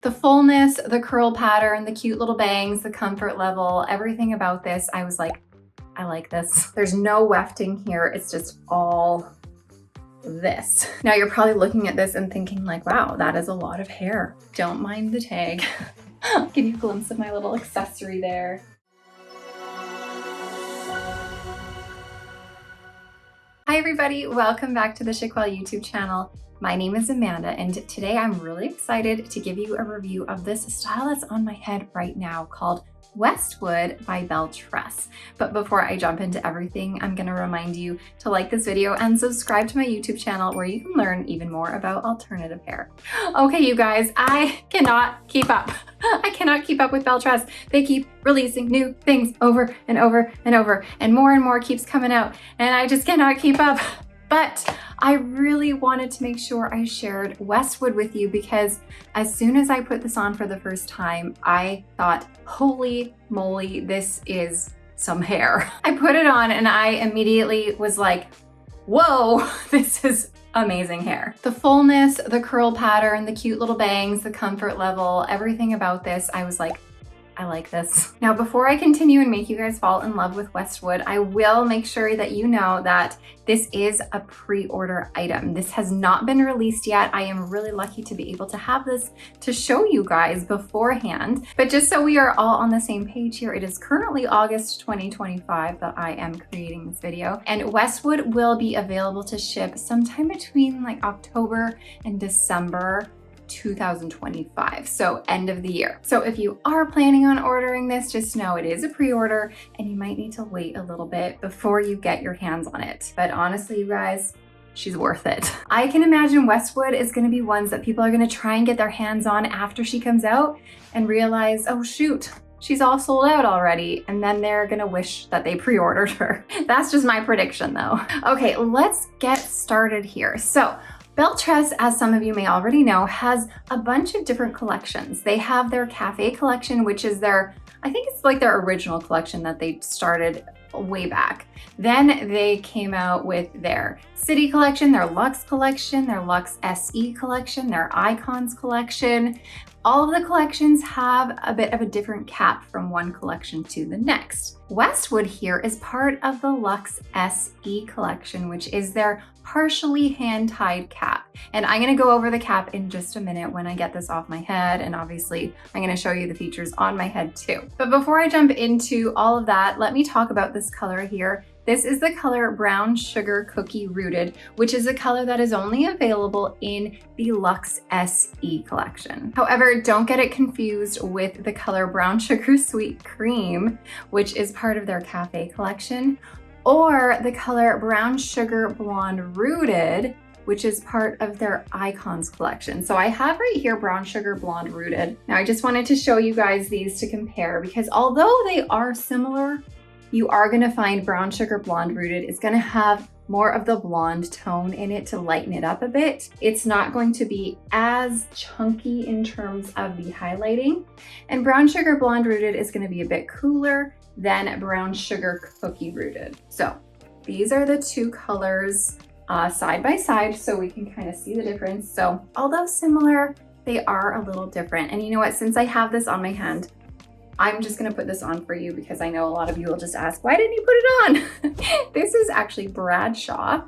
The fullness, the curl pattern, the cute little bangs, the comfort level, everything about this, I was like, I like this. There's no wefting here. It's just all this. Now you're probably looking at this and thinking like, wow, that is a lot of hair. Don't mind the tag. I'll give you a glimpse of my little accessory there. Hi everybody, welcome back to the Chiquel YouTube channel. My name is Amanda and today I'm really excited to give you a review of this style that's on my head right now called Westwood by Belle Tress. But before I jump into everything, I'm gonna remind you to like this video and subscribe to my YouTube channel where you can learn even more about alternative hair. Okay, you guys, I cannot keep up. I cannot keep up with Belle Tress. They keep releasing new things over and over and over, and more keeps coming out, and I just cannot keep up. But I really wanted to make sure I shared Westwood with you because as soon as I put this on for the first time, I thought, holy moly, this is some hair. I put it on and I immediately was like, whoa, this is amazing hair. The fullness, the curl pattern, the cute little bangs, the comfort level, everything about this, I was like, I like this. Now, before I continue and make you guys fall in love with Westwood, I will make sure that you know that this is a pre-order item. This has not been released yet. I am really lucky to be able to have this to show you guys beforehand. But just so we are all on the same page here, it is currently August 2025 that I am creating this video. And Westwood will be available to ship sometime between like October and December 2025, so end of the year. So if you are planning on ordering this, just know it is a pre-order and you might need to wait a little bit before you get your hands on it. But honestly, you guys, she's worth it. I can imagine Westwood is going to be ones that people are going to try and get their hands on after she comes out and realize, oh shoot, she's all sold out already, and then they're gonna wish that they pre-ordered her. That's just my prediction though. Okay, let's get started here. So Belle Tress, as some of you may already know, has a bunch of different collections. They have their Cafe collection, which is their, I think it's like their original collection that they started way back. Then they came out with their City collection, their Luxe collection, their Luxe SE collection, their Icons collection. All of the collections have a bit of a different cap from one collection to the next. Westwood here is part of the Luxe SE collection, which is their partially hand-tied cap. And I'm gonna go over the cap in just a minute when I get this off my head, and obviously I'm gonna show you the features on my head too. But before I jump into all of that, let me talk about this color here. This is the color Brown Sugar Cookie Rooted, which is a color that is only available in the Luxe SE collection. However, don't get it confused with the color Brown Sugar Sweet Cream, which is part of their Cafe collection, or the color Brown Sugar Blonde Rooted, which is part of their Icons collection. So I have right here Brown Sugar Blonde Rooted. Now I just wanted to show you guys these to compare because although they are similar, you are gonna find Brown Sugar Blonde Rooted is gonna have more of the blonde tone in it to lighten it up a bit. It's not going to be as chunky in terms of the highlighting. And Brown Sugar Blonde Rooted is gonna be a bit cooler than Brown Sugar Cookie Rooted. So these are the two colors side by side so we can kind of see the difference. So although similar, they are a little different. And you know what, since I have this on my hand, I'm just gonna put this on for you because I know a lot of you will just ask, why didn't you put it on? This is actually Bradshaw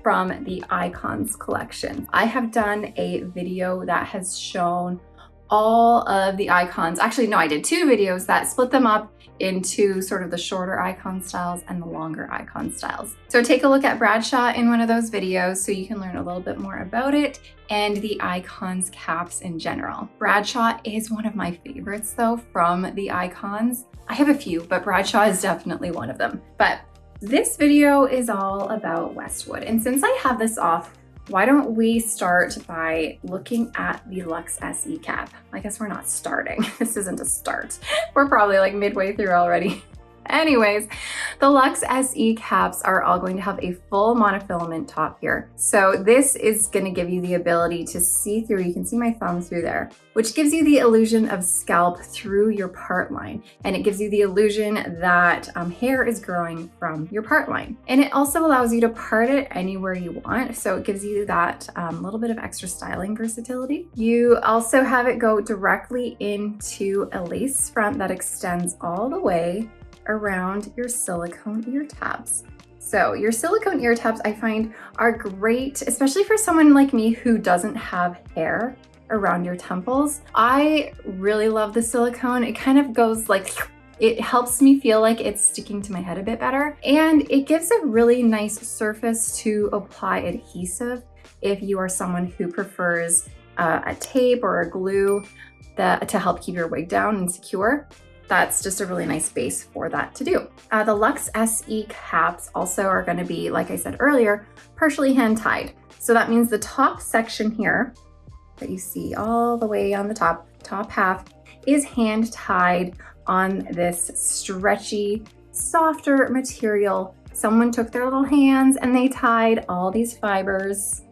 from the Icons collection. I have done a video that has shown all of the icons. Actually, no, I did two videos that split them up into sort of the shorter icon styles and the longer icon styles. So take a look at Bradshaw in one of those videos so you can learn a little bit more about it and the icons caps in general. Bradshaw is one of my favorites though from the icons. I have a few, but Bradshaw is definitely one of them. But this video is all about Westwood. And since I have this off, why don't we start by looking at the Luxe SE cap? I guess we're not starting. This isn't a start. We're probably like midway through already. Anyways, the Luxe SE caps are all going to have a full monofilament top here. So this is going to give you the ability to see through, you can see my thumb through there, which gives you the illusion of scalp through your part line. And it gives you the illusion that hair is growing from your part line. And it also allows you to part it anywhere you want. So it gives you that little bit of extra styling versatility. You also have it go directly into a lace front that extends all the way around your silicone ear tabs. So your silicone ear tabs I find are great, especially for someone like me who doesn't have hair around your temples. I really love the silicone. It kind of goes like, it helps me feel like it's sticking to my head a bit better. And it gives a really nice surface to apply adhesive if you are someone who prefers a tape or a glue to help keep your wig down and secure. That's just a really nice base for that to do. The Luxe SE caps also are going to be, like I said earlier, partially hand tied. So that means the top section here that you see all the way on the top half is hand tied on this stretchy, softer material. Someone took their little hands and they tied all these fibers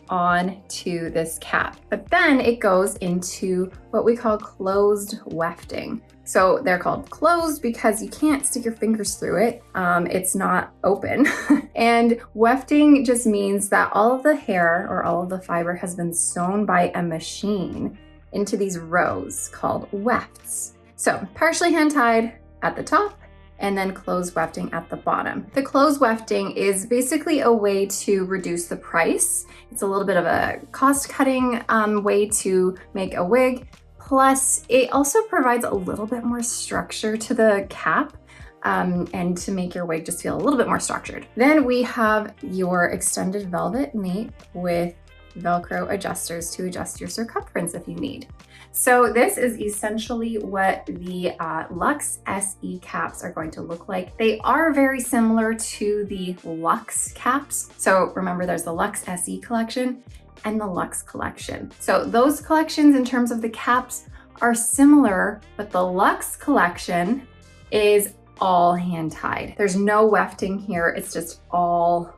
on to this cap. But then it goes into what we call closed wefting. So they're called closed because you can't stick your fingers through it. It's not open. And wefting just means that all of the hair or all of the fiber has been sewn by a machine into these rows called wefts. So partially hand tied at the top and then closed wefting at the bottom. The closed wefting is basically a way to reduce the price. It's a little bit of a cost-cutting way to make a wig. Plus, it also provides a little bit more structure to the cap and to make your wig just feel a little bit more structured. Then we have your extended velvet nape with Velcro adjusters to adjust your circumference if you need. So this is essentially what the Luxe SE caps are going to look like. They are very similar to the Luxe caps. So remember, there's the Luxe SE collection and the Luxe collection. So those collections in terms of the caps are similar, but the Luxe collection is all hand tied. There's no wefting here. It's just all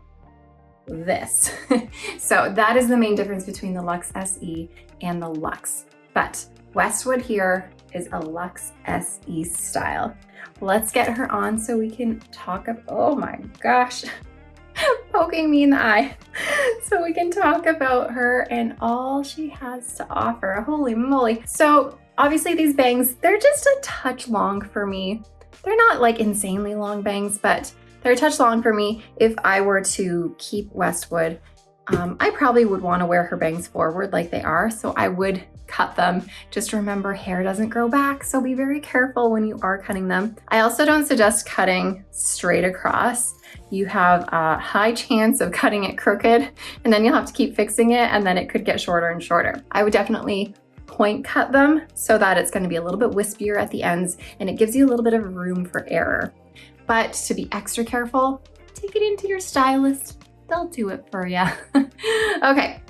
this. So that is the main difference between the Luxe SE and the Luxe. But Westwood here is a Luxe SE style. Let's get her on so we can talk about, oh my gosh, poking me in the eye. So we can talk about her and all she has to offer. Holy moly. So obviously these bangs, they're just a touch long for me. They're not like insanely long bangs, but they're a touch long for me. If I were to keep Westwood, I probably would want to wear her bangs forward like they are. So I would cut them. Just remember, hair doesn't grow back, so be very careful when you are cutting them. I also don't suggest cutting straight across. You have a high chance of cutting it crooked, and then you'll have to keep fixing it, and then it could get shorter and shorter. I would definitely point cut them so that it's going to be a little bit wispier at the ends, and it gives you a little bit of room for error. But to be extra careful, take it into your stylist. They'll do it for you. Okay,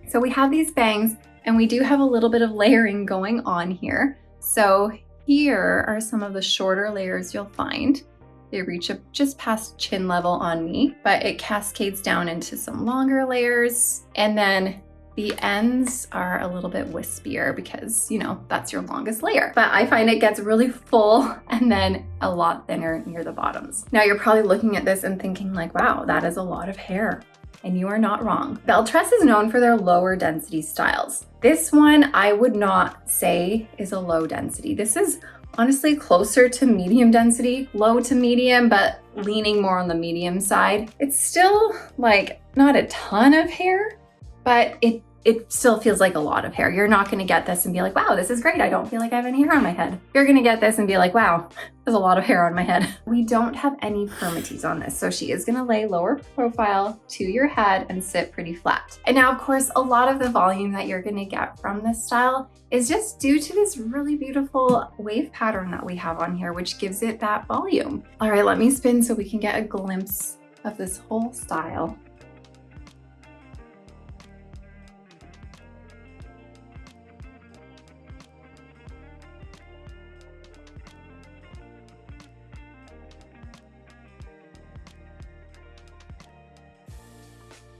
so we have these bangs, and we do have a little bit of layering going on here. So here are some of the shorter layers you'll find. They reach up just past chin level on me, but it cascades down into some longer layers. And then the ends are a little bit wispier because, you know, that's your longest layer. But I find it gets really full and then a lot thinner near the bottoms. Now you're probably looking at this and thinking like, wow, that is a lot of hair. And you are not wrong. Belle Tress is known for their lower density styles. This one I would not say is a low density. This is honestly closer to medium density, low to medium, but leaning more on the medium side. It's still like not a ton of hair, but it still feels like a lot of hair. You're not gonna get this and be like, wow, this is great. I don't feel like I have any hair on my head. You're gonna get this and be like, wow, there's a lot of hair on my head. We don't have any permatease on this. So she is gonna lay lower profile to your head and sit pretty flat. And now of course, a lot of the volume that you're gonna get from this style is just due to this really beautiful wave pattern that we have on here, which gives it that volume. All right, let me spin so we can get a glimpse of this whole style.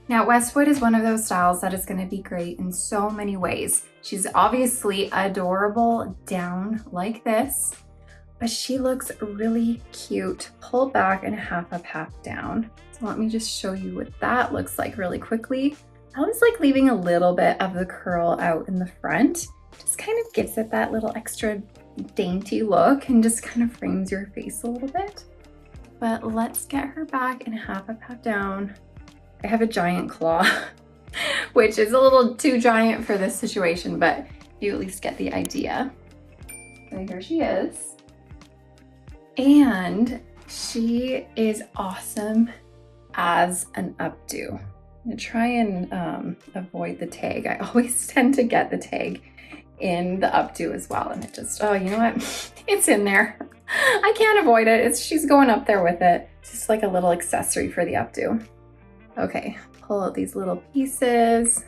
Now, Westwood is one of those styles that is going to be great in so many ways. She's obviously adorable down like this, but she looks really cute pulled back and half up, half down. So let me just show you what that looks like really quickly. I always like leaving a little bit of the curl out in the front. Just kind of gives it that little extra dainty look and just kind of frames your face a little bit. But let's get her back and half up, half down. I have a giant claw, which is a little too giant for this situation, but you at least get the idea. So here she is. And she is awesome as an updo. I'm gonna try and avoid the tag. I always tend to get the tag in the updo as well. And it just, oh, you know what? It's in there. I can't avoid it. She's going up there with it. It's just like a little accessory for the updo. Okay, pull out these little pieces.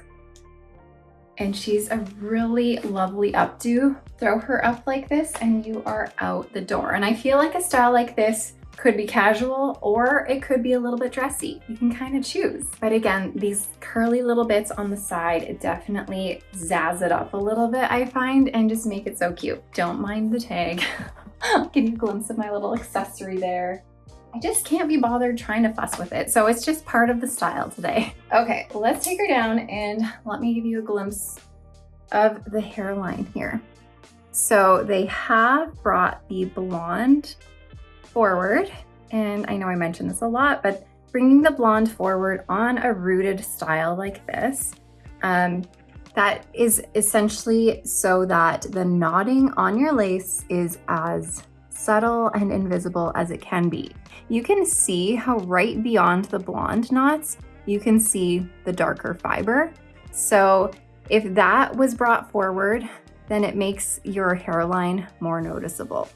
And she's a really lovely updo. Throw her up like this and you are out the door. And I feel like a style like this could be casual or it could be a little bit dressy. You can kind of choose. But again, these curly little bits on the side definitely zazz it up a little bit, I find, and just make it so cute. Don't mind the tag. I'll give you a glimpse of my little accessory there. I just can't be bothered trying to fuss with it. So it's just part of the style today. Okay, let's take her down and let me give you a glimpse of the hairline here. So they have brought the blonde forward, and I know I mentioned this a lot, but bringing the blonde forward on a rooted style like this, that is essentially so that the knotting on your lace is as subtle and invisible as it can be. You can see how right beyond the blonde knots, you can see the darker fiber. So if that was brought forward, then it makes your hairline more noticeable.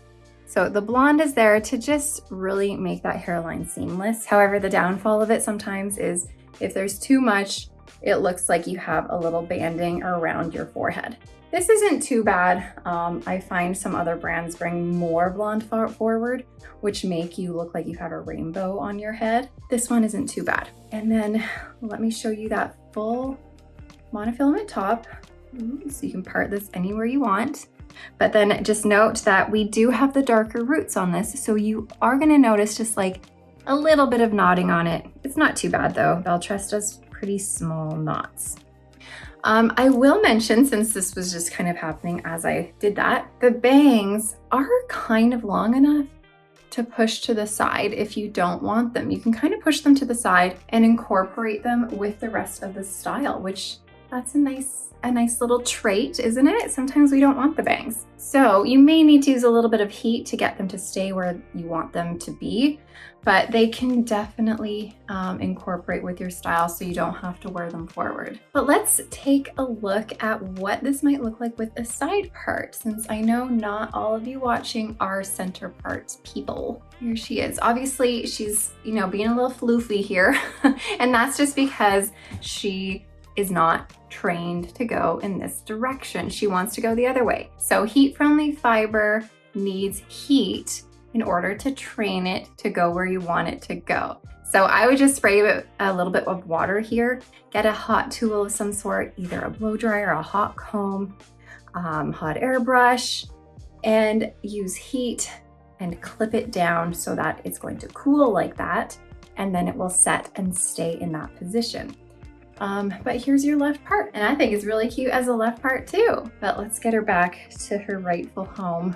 So the blonde is there to just really make that hairline seamless. However, the downfall of it sometimes is if there's too much, it looks like you have a little banding around your forehead. This isn't too bad. I find some other brands bring more blonde forward, which make you look like you have a rainbow on your head. This one isn't too bad. And then let me show you that full monofilament top. So you can part this anywhere you want. But then just note that we do have the darker roots on this. So you are gonna notice just like a little bit of knotting on it. It's not too bad though. Belle Tress does pretty small knots. I will mention, since this was just kind of happening as I did that, the bangs are kind of long enough to push to the side if you don't want them. You can kind of push them to the side and incorporate them with the rest of the style, which that's a nice little trait, isn't it? Sometimes we don't want the bangs. So you may need to use a little bit of heat to get them to stay where you want them to be, but they can definitely incorporate with your style so you don't have to wear them forward. But let's take a look at what this might look like with a side part, since I know not all of you watching are center part people. Here she is. Obviously she's, you know, being a little floofy here, and that's just because she is not trained to go in this direction. She wants to go the other way. So heat-friendly fiber needs heat in order to train it to go where you want it to go. So I would just spray it a little bit of water here, get a hot tool of some sort, either a blow dryer, a hot comb, hot airbrush, and use heat and clip it down so that it's going to cool like that, and then it will set and stay in that position. But here's your left part, and I think it's really cute as a left part too. But let's get her back to her rightful home,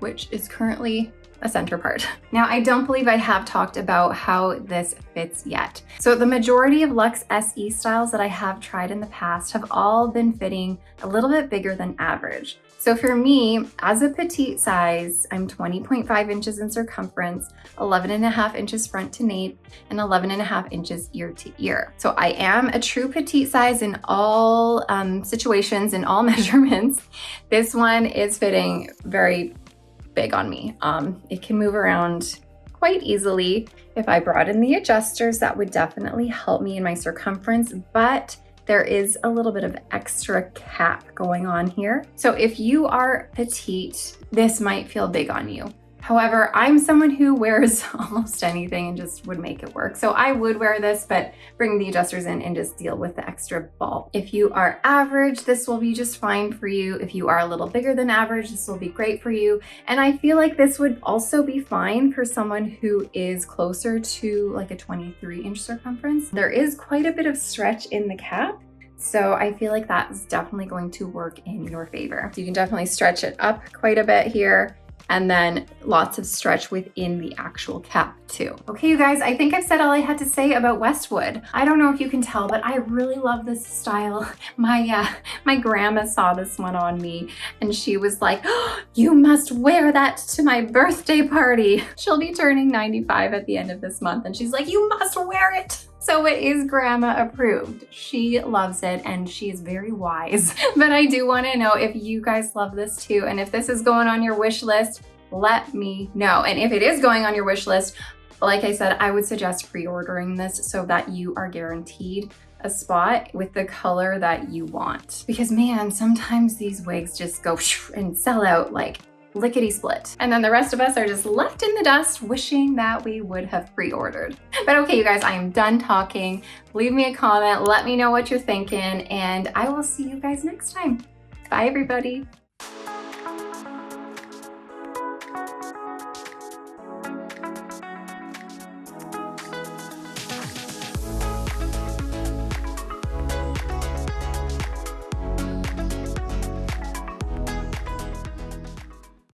which is currently a center part. Now, I don't believe I have talked about how this fits yet. So the majority of Luxe SE styles that I have tried in the past have all been fitting a little bit bigger than average. So for me, as a petite size, I'm 20.5 inches in circumference, 11.5 inches front to nape, and 11.5 inches ear to ear. So I am a true petite size in all situations, in all measurements. This one is fitting very big on me. It can move around quite easily. If I brought in the adjusters, that would definitely help me in my circumference, but there is a little bit of extra cap going on here. So if you are petite, this might feel big on you. However, I'm someone who wears almost anything and just would make it work. So I would wear this, but bring the adjusters in and just deal with the extra bulk. If you are average, this will be just fine for you. If you are a little bigger than average, this will be great for you. And I feel like this would also be fine for someone who is closer to like a 23-inch circumference. There is quite a bit of stretch in the cap, so I feel like that is definitely going to work in your favor. You can definitely stretch it up quite a bit here, and then lots of stretch within the actual cap too. Okay, you guys, I think I've said all I had to say about Westwood. I don't know if you can tell, but I really love this style. My grandma saw this one on me and she was like, oh, you must wear that to my birthday party. She'll be turning 95 at the end of this month, and she's like, you must wear it. So it is grandma approved. She loves it and she is very wise. But I do want to know if you guys love this too. And if this is going on your wish list, let me know. And if it is going on your wish list, like I said, I would suggest pre-ordering this so that you are guaranteed a spot with the color that you want. Because man, sometimes these wigs just go and sell out like lickety split. And then the rest of us are just left in the dust wishing that we would have pre-ordered. But okay, you guys, I am done talking. Leave me a comment, let me know what you're thinking, and I will see you guys next time. Bye, everybody.